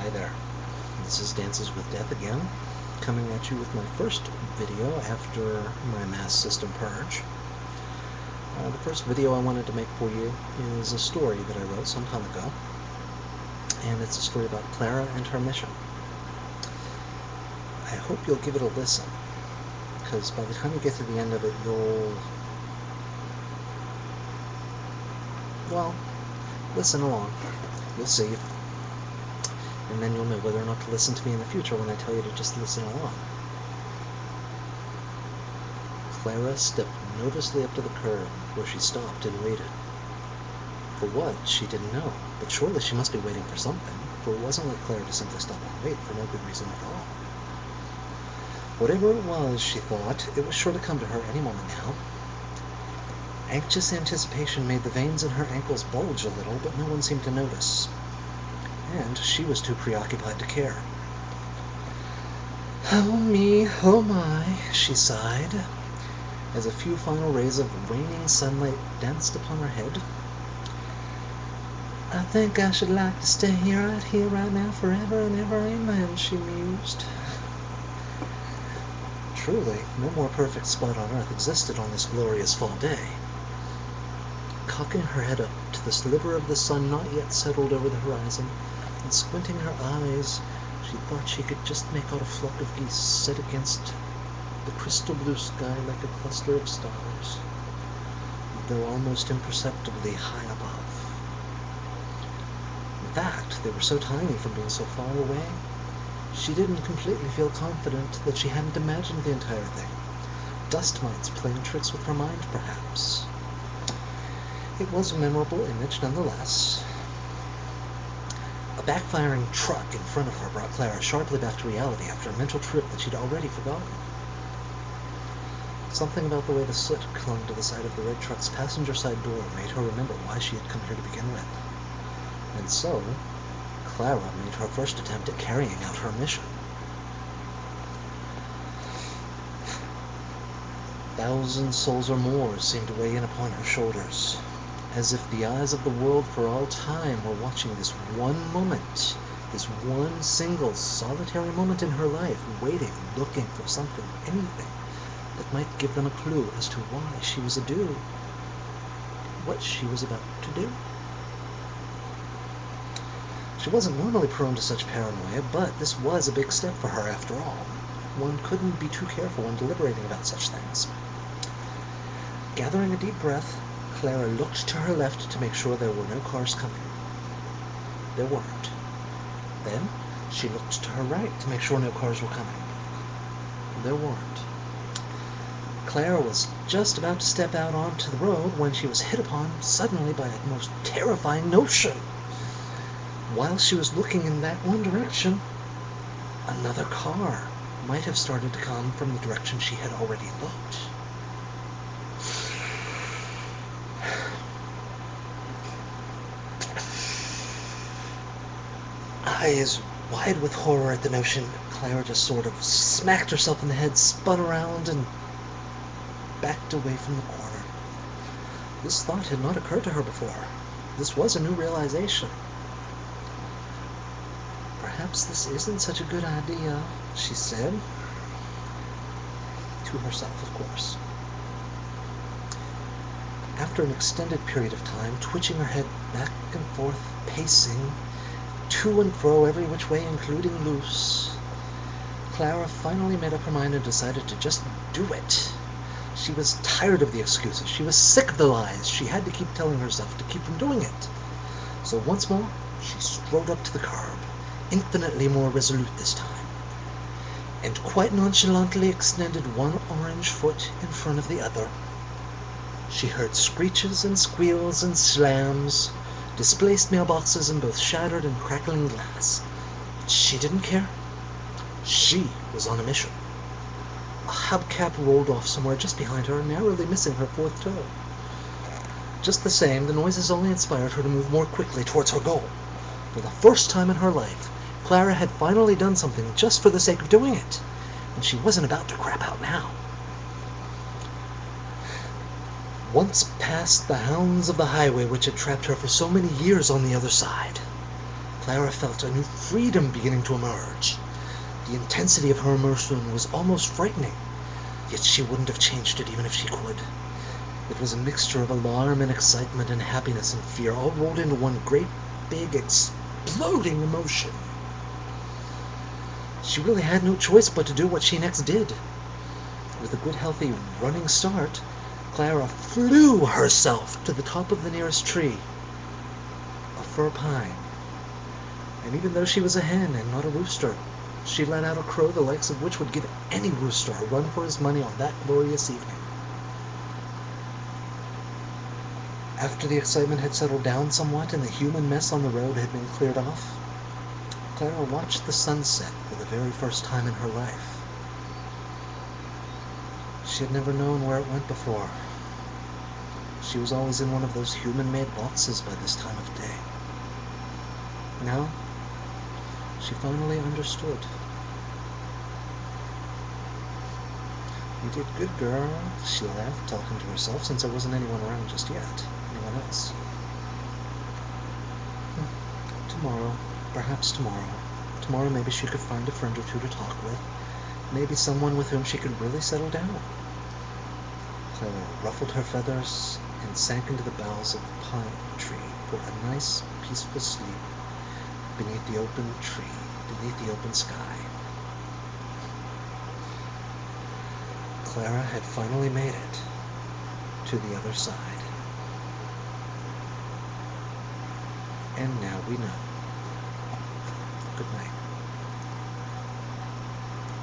Hi there, this is Dances with Death again, coming at you with my first video after my mass system purge. The first video I wanted to make for you is a story that I wrote some time ago, and it's a story about Clara and her mission. I hope you'll give it a listen, because by the time you get to the end of it, well, listen along. You'll see. And then you'll know whether or not to listen to me in the future when I tell you to just listen along. Clara stepped nervously up to the curb, where she stopped and waited. For what, she didn't know, but surely she must be waiting for something, for it wasn't like Clara to simply stop and wait for no good reason at all. Whatever it was, she thought, it was sure to come to her any moment now. Anxious anticipation made the veins in her ankles bulge a little, but no one seemed to notice. And she was too preoccupied to care. "Oh me, oh my," she sighed, as a few final rays of waning sunlight danced upon her head. "I think I should like to stay right here, right now, forever and ever, amen," she mused. Truly, no more perfect spot on earth existed on this glorious fall day. Cocking her head up to the sliver of the sun not yet settled over the horizon, and squinting her eyes, she thought she could just make out a flock of geese set against the crystal blue sky like a cluster of stars, though almost imperceptibly high above. In fact, they were so tiny from being so far away, she didn't completely feel confident that she hadn't imagined the entire thing. Dust mites playing tricks with her mind, perhaps. It was a memorable image nonetheless. A backfiring truck in front of her brought Clara sharply back to reality after a mental trip that she'd already forgotten. Something about the way the soot clung to the side of the red truck's passenger side door made her remember why she had come here to begin with. And so, Clara made her first attempt at carrying out her mission. Thousand souls or more seemed to weigh in upon her shoulders, as if the eyes of the world for all time were watching this one moment, this one single solitary moment in her life, waiting, looking for something, anything, that might give them a clue as to why she was ado, what she was about to do. She wasn't normally prone to such paranoia, but this was a big step for her after all. One couldn't be too careful when deliberating about such things. Gathering a deep breath, Clara looked to her left to make sure there were no cars coming. There weren't. Then she looked to her right to make sure no cars were coming. There weren't. Clara was just about to step out onto the road when she was hit upon suddenly by a most terrifying notion. While she was looking in that one direction, another car might have started to come from the direction she had already looked. Eyes wide with horror at the notion, Clara just sort of smacked herself in the head, spun around, and backed away from the corner. This thought had not occurred to her before. This was a new realization. "Perhaps this isn't such a good idea," she said. To herself, of course. After an extended period of time, twitching her head back and forth, pacing to and fro every which way, including loose, Clara finally made up her mind and decided to just do it. She was tired of the excuses. She was sick of the lies she had to keep telling herself to keep from doing it. So once more, she strode up to the curb, infinitely more resolute this time, and quite nonchalantly extended one orange foot in front of the other. She heard screeches and squeals and slams, displaced mailboxes, and both shattered and crackling glass. But she didn't care. She was on a mission. A hubcap rolled off somewhere just behind her, narrowly missing her fourth toe. Just the same, the noises only inspired her to move more quickly towards her goal. For the first time in her life, Clara had finally done something just for the sake of doing it, and she wasn't about to crap out now. Once past the hounds of the highway which had trapped her for so many years on the other side, Clara felt a new freedom beginning to emerge. The intensity of her immersion was almost frightening, yet she wouldn't have changed it even if she could. It was a mixture of alarm and excitement and happiness and fear, all rolled into one great, big, exploding emotion. She really had no choice but to do what she next did. With a good, healthy running start, Clara flew herself to the top of the nearest tree, a fir pine. And even though she was a hen and not a rooster, she let out a crow the likes of which would give any rooster a run for his money on that glorious evening. After the excitement had settled down somewhat and the human mess on the road had been cleared off, Clara watched the sunset for the very first time in her life. She had never known where it went before. She was always in one of those human-made boxes by this time of day. Now, she finally understood. "You did good, girl," she laughed, talking to herself, since there wasn't anyone around just yet. Anyone else. Tomorrow. Perhaps tomorrow. Tomorrow maybe she could find a friend or two to talk with. Maybe someone with whom she could really settle down. Clara ruffled her feathers and sank into the boughs of the pine tree for a nice, peaceful sleep beneath the open tree, beneath the open sky. Clara had finally made it to the other side. And now we know. Good night.